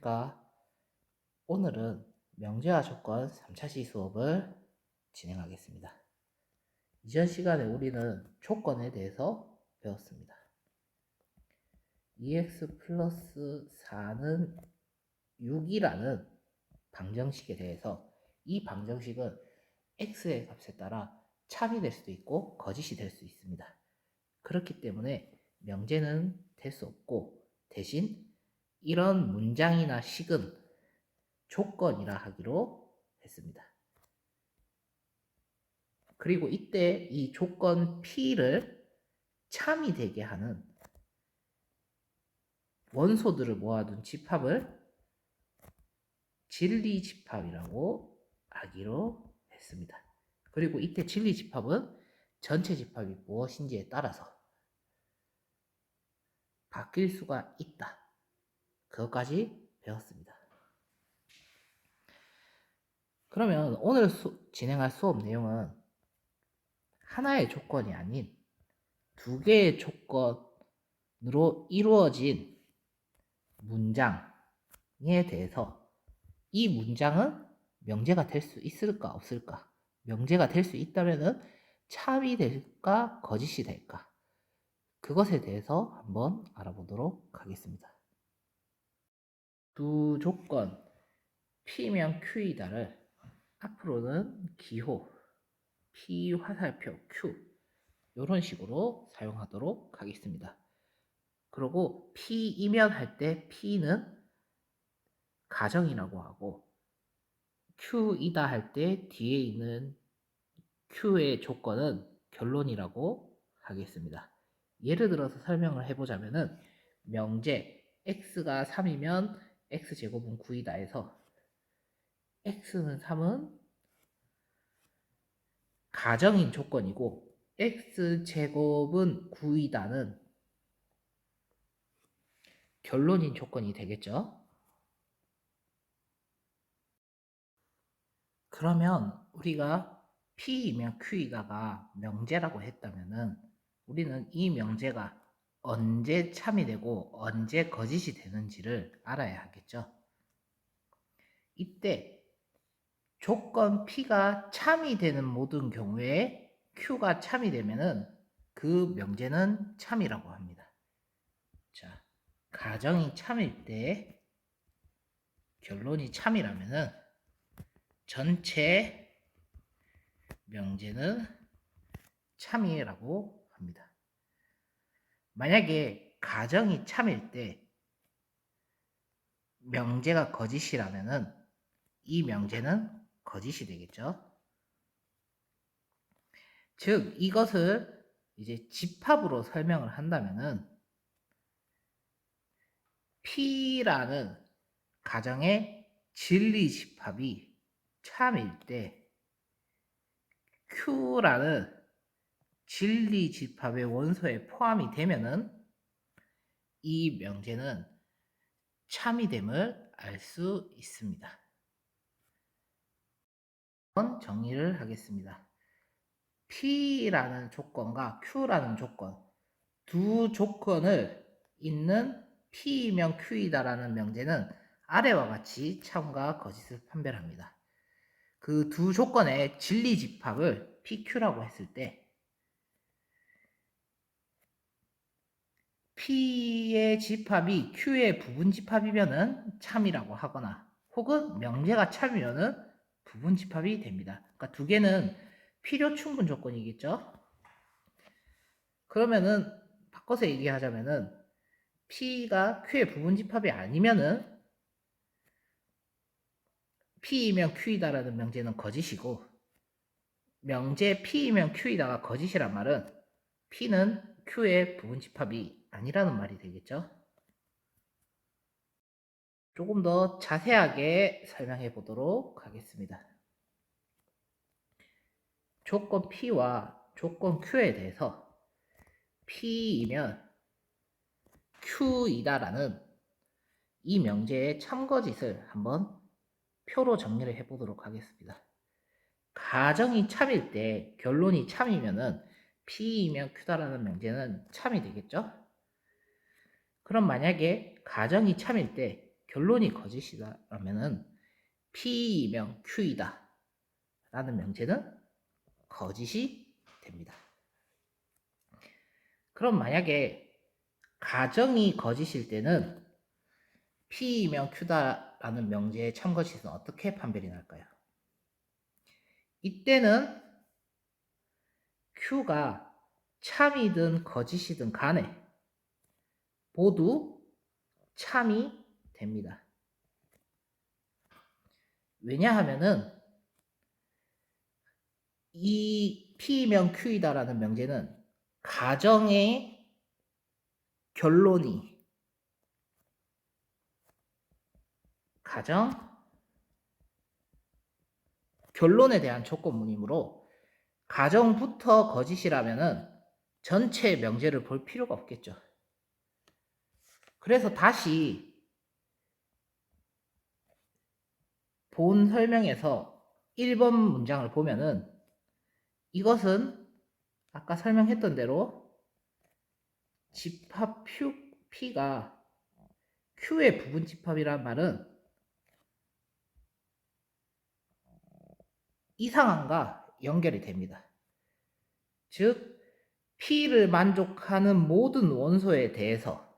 그러니까 오늘은 명제와 조건 3차시 수업을 진행하겠습니다. 이전 시간에 우리는 조건에 대해서 배웠습니다. 2x 플러스 4는 6이라는 방정식에 대해서 이 방정식은 x의 값에 따라 참이 될 수도 있고 거짓이 될 수 있습니다. 그렇기 때문에 명제는 될 수 없고 대신 이런 문장이나 식은 조건이라 하기로 했습니다. 그리고 이때 이 조건 P를 참이 되게 하는 원소들을 모아둔 집합을 진리집합이라고 하기로 했습니다. 그리고 이때 진리집합은 전체 집합이 무엇인지에 따라서 바뀔 수가 있다. 그것까지 배웠습니다. 그러면 오늘 진행할 수업 내용은 하나의 조건이 아닌 두 개의 조건으로 이루어진 문장에 대해서 이 문장은 명제가 될 수 있을까 없을까? 명제가 될 수 있다면 참이 될까 거짓이 될까? 그것에 대해서 한번 알아보도록 하겠습니다. 두 조건 P면 Q이다를 앞으로는 기호 P 화살표 Q 이런 식으로 사용하도록 하겠습니다. 그리고 P이면 할 때 P는 가정이라고 하고 Q이다 할 때 뒤에 있는 Q의 조건은 결론이라고 하겠습니다. 예를 들어서 설명을 해보자면은 명제 x가 3이면 x제곱은 9이다 해서 x는 3은 가정인 조건이고 x제곱은 9이다는 결론인 조건이 되겠죠. 그러면 우리가 P이면 Q이다가 명제라고 했다면은 우리는 이 명제가 언제 참이 되고 언제 거짓이 되는지를 알아야 하겠죠. 이때 조건 P가 참이 되는 모든 경우에 Q가 참이 되면은 그 명제는 참이라고 합니다. 자, 가정이 참일 때 결론이 참이라면은 전체 명제는 참이라고 합니다. 만약에 가정이 참일 때 명제가 거짓이라면은 이 명제는 거짓이 되겠죠. 즉 이것을 이제 집합으로 설명을 한다면은 P라는 가정의 진리 집합이 참일 때 Q라는 진리 집합의 원소에 포함이 되면은 이 명제는 참이 됨을 알 수 있습니다. 한번 정리를 하겠습니다. P라는 조건과 Q라는 조건 두 조건을 있는 P이면 Q이다라는 명제는 아래와 같이 참과 거짓을 판별합니다. 그 두 조건의 진리 집합을 PQ라고 했을 때 P의 집합이 Q의 부분 집합이면은 참이라고 하거나 혹은 명제가 참이면은 부분 집합이 됩니다. 그러니까 두 개는 필요 충분 조건이겠죠. 그러면은 바꿔서 얘기하자면은 P가 Q의 부분 집합이 아니면은 P이면 Q이다라는 명제는 거짓이고 명제 P이면 Q이다가 거짓이란 말은 P는 Q의 부분 집합이 아니라는 말이 되겠죠. 조금 더 자세하게 설명해 보도록 하겠습니다. 조건 P와 조건 Q에 대해서 P이면 Q이다라는 이 명제의 참거짓을 한번 표로 정리를 해 보도록 하겠습니다. 가정이 참일 때 결론이 참이면은 P이면 Q다라는 명제는 참이 되겠죠? 그럼 만약에 가정이 참일 때 결론이 거짓이다라면은 P이면 Q이다 라는 명제는 거짓이 됩니다. 그럼 만약에 가정이 거짓일 때는 P이면 Q다라는 명제의 참거짓은 어떻게 판별이 날까요? 이때는 Q가 참이든 거짓이든 간에 모두 참이 됩니다. 왜냐하면은 이 P면 Q이다라는 명제는 가정의 결론이 결론에 대한 조건문이므로 가정부터 거짓이라면은 전체 명제를 볼 필요가 없겠죠. 그래서 다시 본 설명에서 1번 문장을 보면은 이것은 아까 설명했던 대로 집합 P가 Q의 부분 집합이란 말은 이상함과 연결이 됩니다. 즉 P를 만족하는 모든 원소에 대해서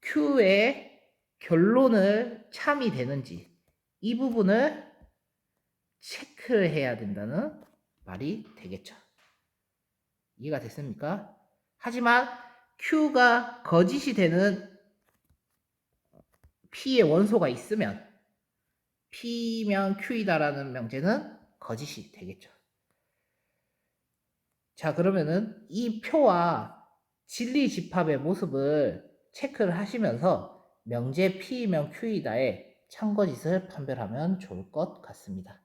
Q의 결론을 참이 되는지 이 부분을 체크를 해야 된다는 말이 되겠죠. 이해가 됐습니까? 하지만 Q가 거짓이 되는 P의 원소가 있으면 P면 Q이다라는 명제는 거짓이 되겠죠. 자, 그러면은 이 표와 진리 집합의 모습을 체크를 하시면서 명제 P면 Q이다의 참거짓을 판별하면 좋을 것 같습니다.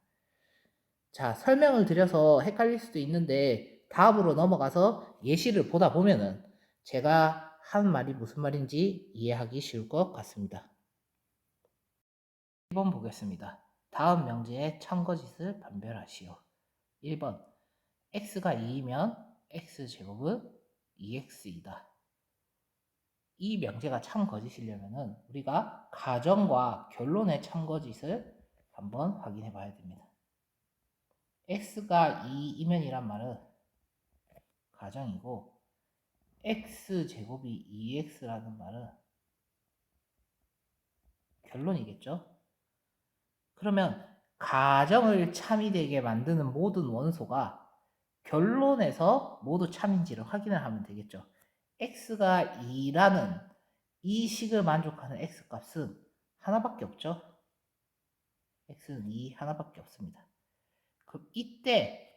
자, 설명을 드려서 헷갈릴 수도 있는데 다음으로 넘어가서 예시를 보다 보면은 제가 한 말이 무슨 말인지 이해하기 쉬울 것 같습니다. 1번 보겠습니다. 다음 명제의 참거짓을 판별하시오. 1번 x가 2이면 x제곱은 2x이다. 이 명제가 참거짓이려면 우리가 가정과 결론의 참거짓을 한번 확인해 봐야 됩니다. x가 2이면이란 말은 가정이고 x제곱이 2x라는 말은 결론이겠죠? 그러면 가정을 참이 되게 만드는 모든 원소가 결론에서 모두 참인지를 확인을 하면 되겠죠. x가 2라는 이 식을 만족하는 x값은 하나밖에 없죠. x는 2 하나밖에 없습니다. 그럼 이때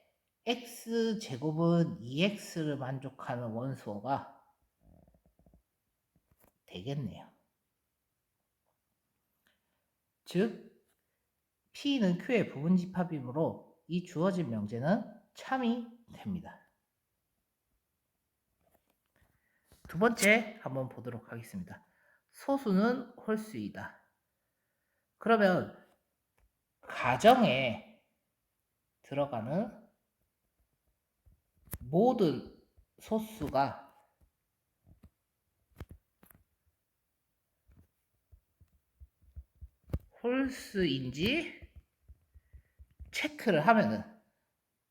x제곱은 2x를 만족하는 원소가 되겠네요. 즉 P는 Q의 부분집합이므로 이 주어진 명제는 참이 됩니다. 두 번째 한번 보도록 하겠습니다. 소수는 홀수이다. 그러면 가정에 들어가는 모든 소수가 홀수인지 체크를 하면은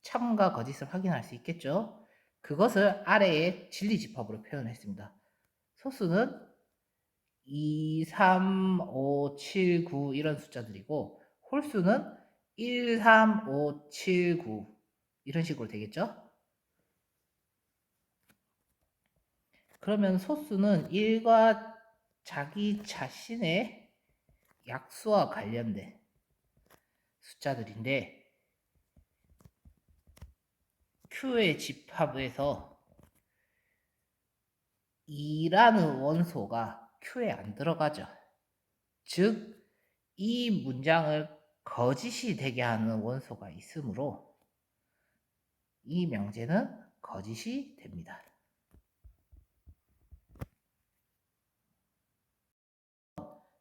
참과 거짓을 확인할 수 있겠죠. 그것을 아래의 진리집합으로 표현했습니다. 소수는 2, 3, 5, 7, 9 이런 숫자들이고 홀수는 1, 3, 5, 7, 9 이런 식으로 되겠죠. 그러면 소수는 1과 자기 자신의 약수와 관련된 숫자들인데 Q의 집합에서 2라는 원소가 Q에 안 들어가죠. 즉 이 문장을 거짓이 되게 하는 원소가 있으므로 이 명제는 거짓이 됩니다.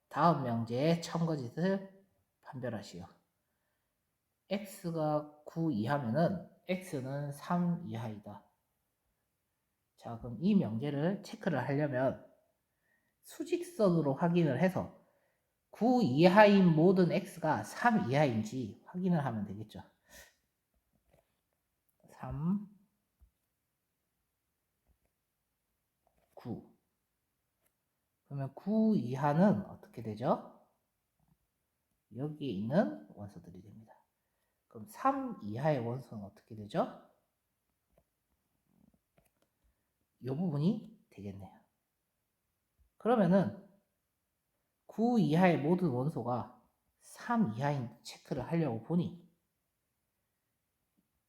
다음 명제의 참거짓을 판별하시오. x가 9 이하면은 x는 3 이하이다. 자, 그럼 이 명제를 체크를 하려면 수직선으로 확인을 해서 9 이하인 모든 x가 3 이하인지 확인을 하면 되겠죠. 3, 9. 그러면 9 이하는 어떻게 되죠? 여기에 있는 원소들이 됩니다. 그럼 3 이하의 원소는 어떻게 되죠? 이 부분이 되겠네요. 그러면은 9 이하의 모든 원소가 3 이하인 체크를 하려고 보니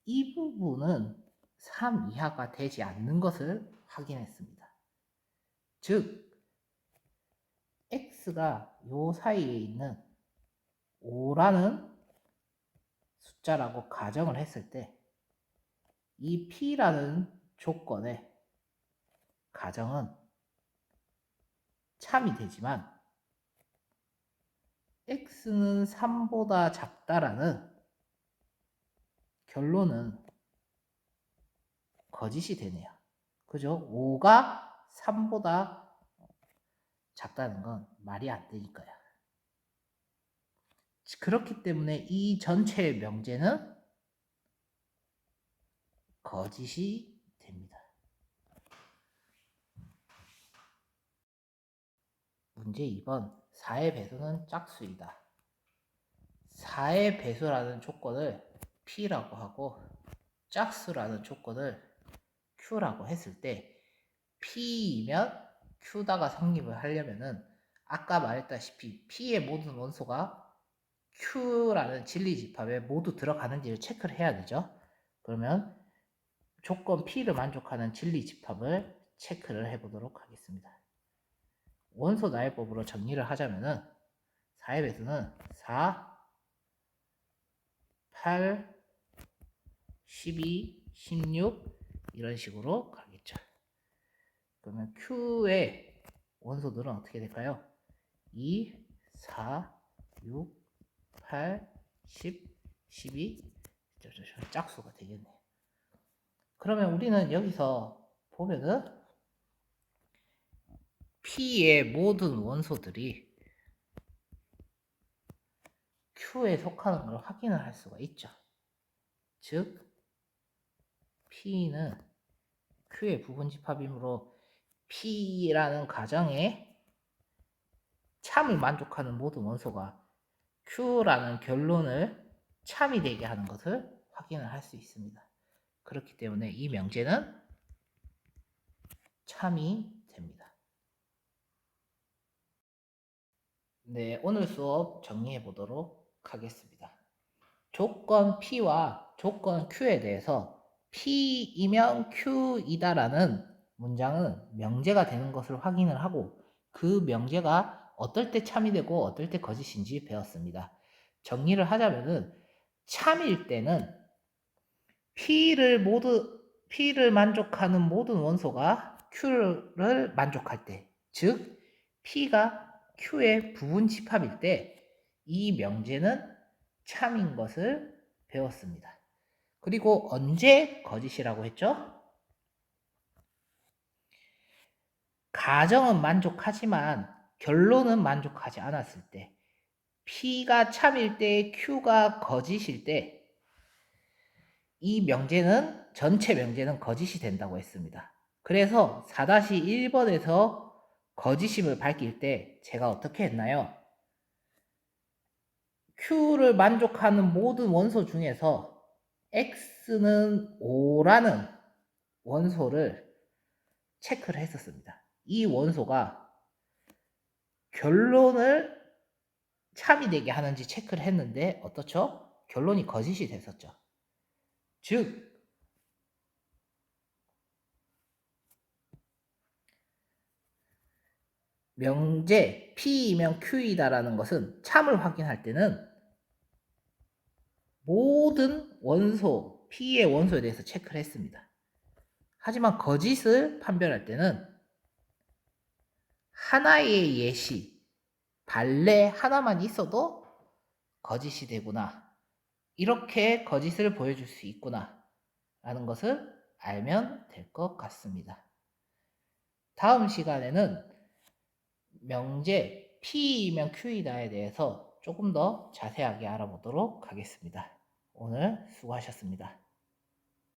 이 부분은 3 이하가 되지 않는 것을 확인했습니다. 즉 x가 요 사이에 있는 5라는 숫자라고 가정을 했을 때 이 p라는 조건의 가정은 참이 되지만 x는 3보다 작다라는 결론은 거짓이 되네요. 그죠? 5가 3보다 작다는 건 말이 안 되니까요. 그렇기 때문에 이 전체의 명제는 거짓이 됩니다. 문제 2번 4의 배수는 짝수이다. 4의 배수라는 조건을 P라고 하고 짝수라는 조건을 Q라고 했을 때 P이면 Q다가 성립을 하려면은 아까 말했다시피 P의 모든 원소가 Q라는 진리집합에 모두 들어가는지를 체크를 해야 되죠. 그러면 조건 P를 만족하는 진리집합을 체크를 해보도록 하겠습니다. 원소 나열법으로 정리를 하자면은 4의 배수는 4, 8, 12, 16 이런 식으로 가겠죠. 그러면 Q의 원소들은 어떻게 될까요? 2, 4, 6, 8, 10, 12 짝수가 되겠네. 그러면 우리는 여기서 보면은 P의 모든 원소들이 Q에 속하는 걸 확인을 할 수가 있죠. 즉 P는 Q의 부분집합이므로 P라는 가정에 참을 만족하는 모든 원소가 Q라는 결론을 참이 되게 하는 것을 확인을 할 수 있습니다. 그렇기 때문에 이 명제는 참이 됩니다. 네, 오늘 수업 정리해 보도록 하겠습니다. 조건 P와 조건 Q에 대해서 P이면 Q이다라는 문장은 명제가 되는 것을 확인을 하고 그 명제가 어떨 때 참이 되고 어떨 때 거짓인지 배웠습니다. 정리를 하자면은 참일 때는 P를 만족하는 모든 원소가 Q를 만족할 때, 즉 P가 Q의 부분 집합일 때 이 명제는 참인 것을 배웠습니다. 그리고 언제 거짓이라고 했죠? 가정은 만족하지만 결론은 만족하지 않았을 때, P가 참일 때 Q가 거짓일 때 이 명제는 전체 명제는 거짓이 된다고 했습니다. 그래서 4-1번에서 거짓임을 밝힐 때 제가 어떻게 했나요? Q를 만족하는 모든 원소 중에서 X는 5라는 원소를 체크를 했었습니다. 이 원소가 결론을 참이 되게 하는지 체크를 했는데 어떻죠? 결론이 거짓이 됐었죠. 즉 명제 P이면 Q이다라는 것은 참을 확인할 때는 모든 원소, P의 원소에 대해서 체크를 했습니다. 하지만 거짓을 판별할 때는 하나의 예시, 발레 하나만 있어도 거짓이 되구나. 이렇게 거짓을 보여줄 수 있구나. 라는 것을 알면 될 것 같습니다. 다음 시간에는 명제 P이면 Q이다에 대해서 조금 더 자세하게 알아보도록 하겠습니다. 오늘 수고하셨습니다.